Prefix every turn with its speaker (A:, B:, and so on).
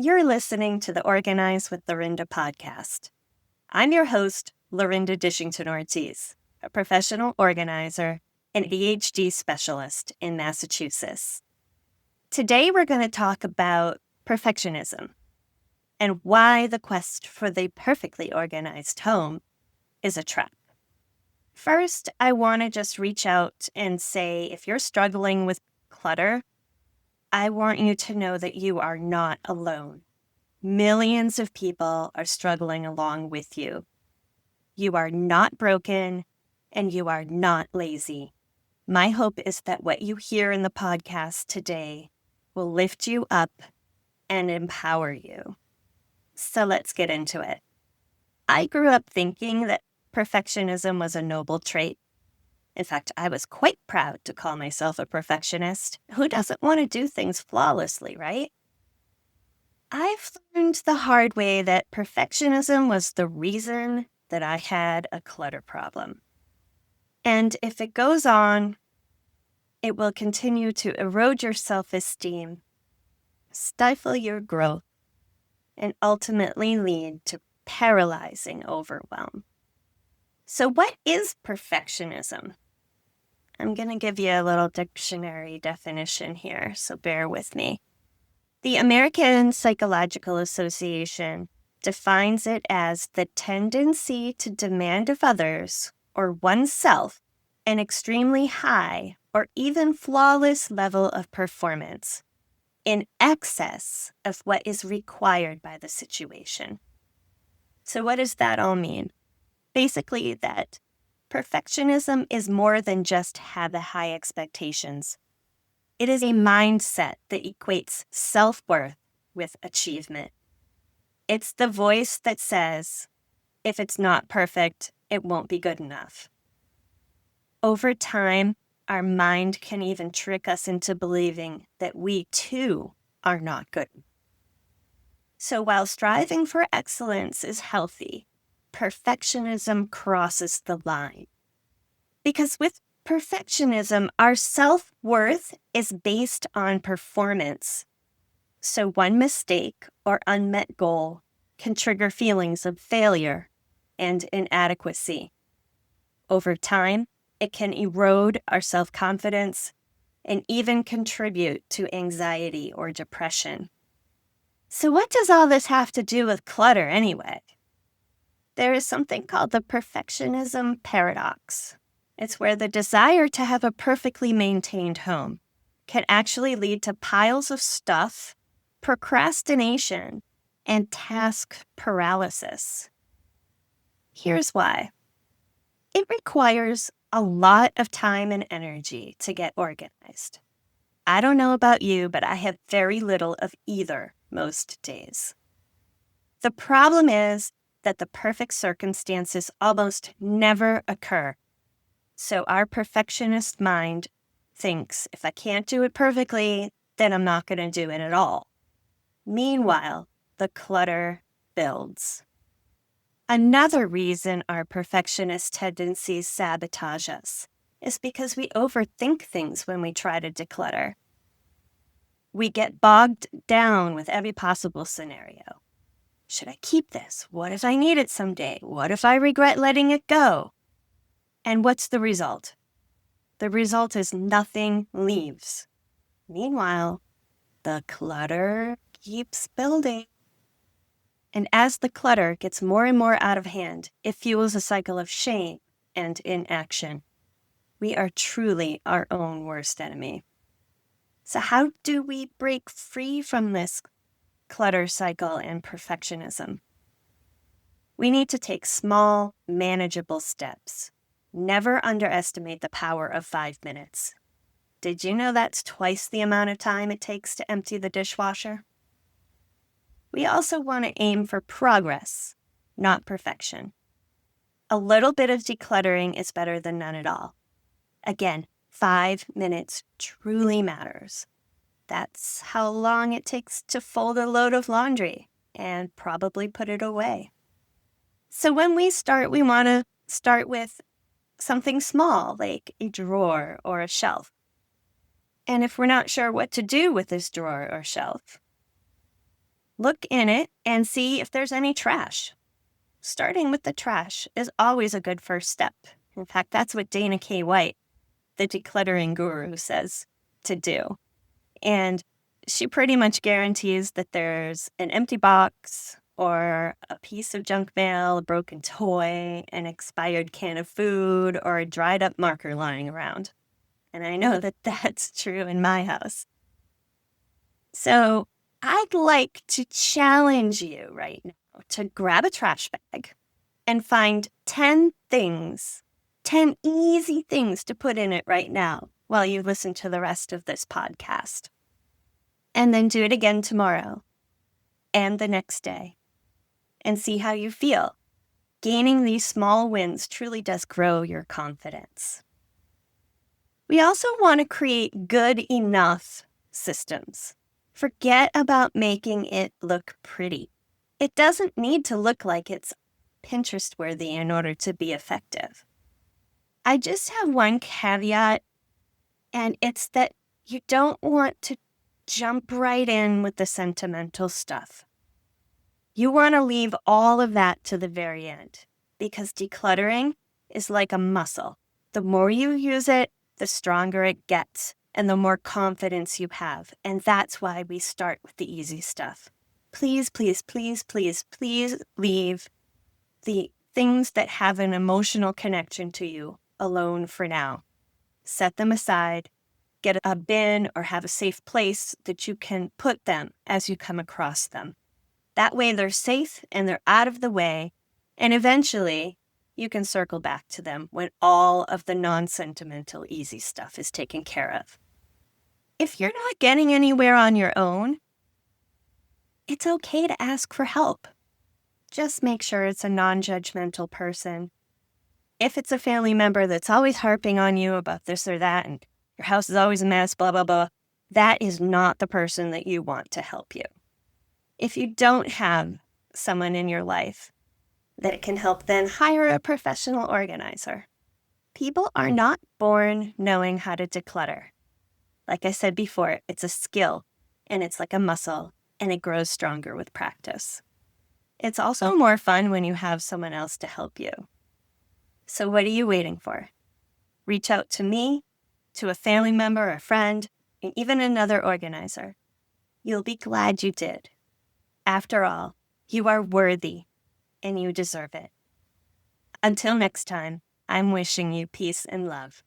A: You're listening to the Organize with Lorinda podcast. I'm your host, Lorinda Dishington Ortiz, a professional organizer and ADHD specialist in Massachusetts. Today, we're going to talk about perfectionism and why the quest for the perfectly organized home is a trap. First, I want to just reach out and say if you're struggling with clutter, I want you to know that you are not alone. Millions of people are struggling along with you. You are not broken and you are not lazy. My hope is that what you hear in the podcast today will lift you up and empower you. So let's get into it. I grew up thinking that perfectionism was a noble trait. In fact, I was quite proud to call myself a perfectionist. Who doesn't want to do things flawlessly, right? I've learned the hard way that perfectionism was the reason that I had a clutter problem. And if it goes on, it will continue to erode your self-esteem, stifle your growth, and ultimately lead to paralyzing overwhelm. So what is perfectionism? I'm going to give you a little dictionary definition here, so bear with me. The American Psychological Association defines it as the tendency to demand of others or oneself an extremely high or even flawless level of performance in excess of what is required by the situation. So what does that all mean? Basically that perfectionism is more than just have the high expectations. It is a mindset that equates self-worth with achievement. It's the voice that says, if it's not perfect, it won't be good enough. Over time, our mind can even trick us into believing that we too are not good. So while striving for excellence is healthy, perfectionism crosses the line. Because with perfectionism, our self-worth is based on performance. So one mistake or unmet goal can trigger feelings of failure and inadequacy. Over time, it can erode our self-confidence and even contribute to anxiety or depression. So what does all this have to do with clutter anyway? There is something called the perfectionism paradox. It's where the desire to have a perfectly maintained home can actually lead to piles of stuff, procrastination, and task paralysis. Here's why. It requires a lot of time and energy to get organized. I don't know about you, but I have very little of either most days. The problem is that the perfect circumstances almost never occur. So our perfectionist mind thinks if I can't do it perfectly, then I'm not going to do it at all. Meanwhile, the clutter builds. Another reason our perfectionist tendencies sabotage us is because we overthink things when we try to declutter. We get bogged down with every possible scenario. Should I keep this? What if I need it someday? What if I regret letting it go? And what's the result? The result is nothing leaves. Meanwhile, the clutter keeps building. And as the clutter gets more and more out of hand, it fuels a cycle of shame and inaction. We are truly our own worst enemy. So how do we break free from this clutter cycle and perfectionism? We need to take small, manageable steps. Never underestimate the power of 5 minutes. Did you know that's twice the amount of time it takes to empty the dishwasher? We also want to aim for progress, not perfection. A little bit of decluttering is better than none at all. Again, 5 minutes truly matters. That's how long it takes to fold a load of laundry and probably put it away. So when we start, we want to start with something small, like a drawer or a shelf. And if we're not sure what to do with this drawer or shelf, Look in it and see if there's any trash. Starting with the trash is always a good first step. In fact, that's what Dana K. White, the decluttering guru, says to do. And she pretty much guarantees that there's an empty box or a piece of junk mail, a broken toy, an expired can of food, or a dried up marker lying around. And I know that that's true in my house. So I'd like to challenge you right now to grab a trash bag and find 10 things, 10 easy things to put in it right now while you listen to the rest of this podcast. And then do it again tomorrow and the next day and see how you feel. Gaining these small wins truly does grow your confidence. We also want to create good enough systems. Forget about making it look pretty. It doesn't need to look like it's Pinterest worthy in order to be effective. I just have one caveat, and it's that you don't want to jump right in with the sentimental stuff. You want to leave all of that to the very end, because decluttering is like a muscle. The more you use it, the stronger it gets and the more confidence you have. And that's why we start with the easy stuff. Please, please, please, please, please leave the things that have an emotional connection to you alone for now. Set them aside, get a bin or have a safe place that you can put them as you come across them. That way they're safe and they're out of the way, and eventually you can circle back to them when all of the non-sentimental easy stuff is taken care of. If you're not getting anywhere on your own, it's okay to ask for help. Just make sure it's a non-judgmental person. If it's a family member that's always harping on you about this or that and your house is always a mess, blah, blah, blah, that is not the person that you want to help you. If you don't have someone in your life that can help, then hire a professional organizer. People are not born knowing how to declutter. Like I said before, it's a skill, and it's like a muscle, and it grows stronger with practice. It's also more fun when you have someone else to help you. So what are you waiting for? Reach out to me, to a family member, a friend, and even another organizer. You'll be glad you did. After all, you are worthy, and you deserve it. Until next time, I'm wishing you peace and love.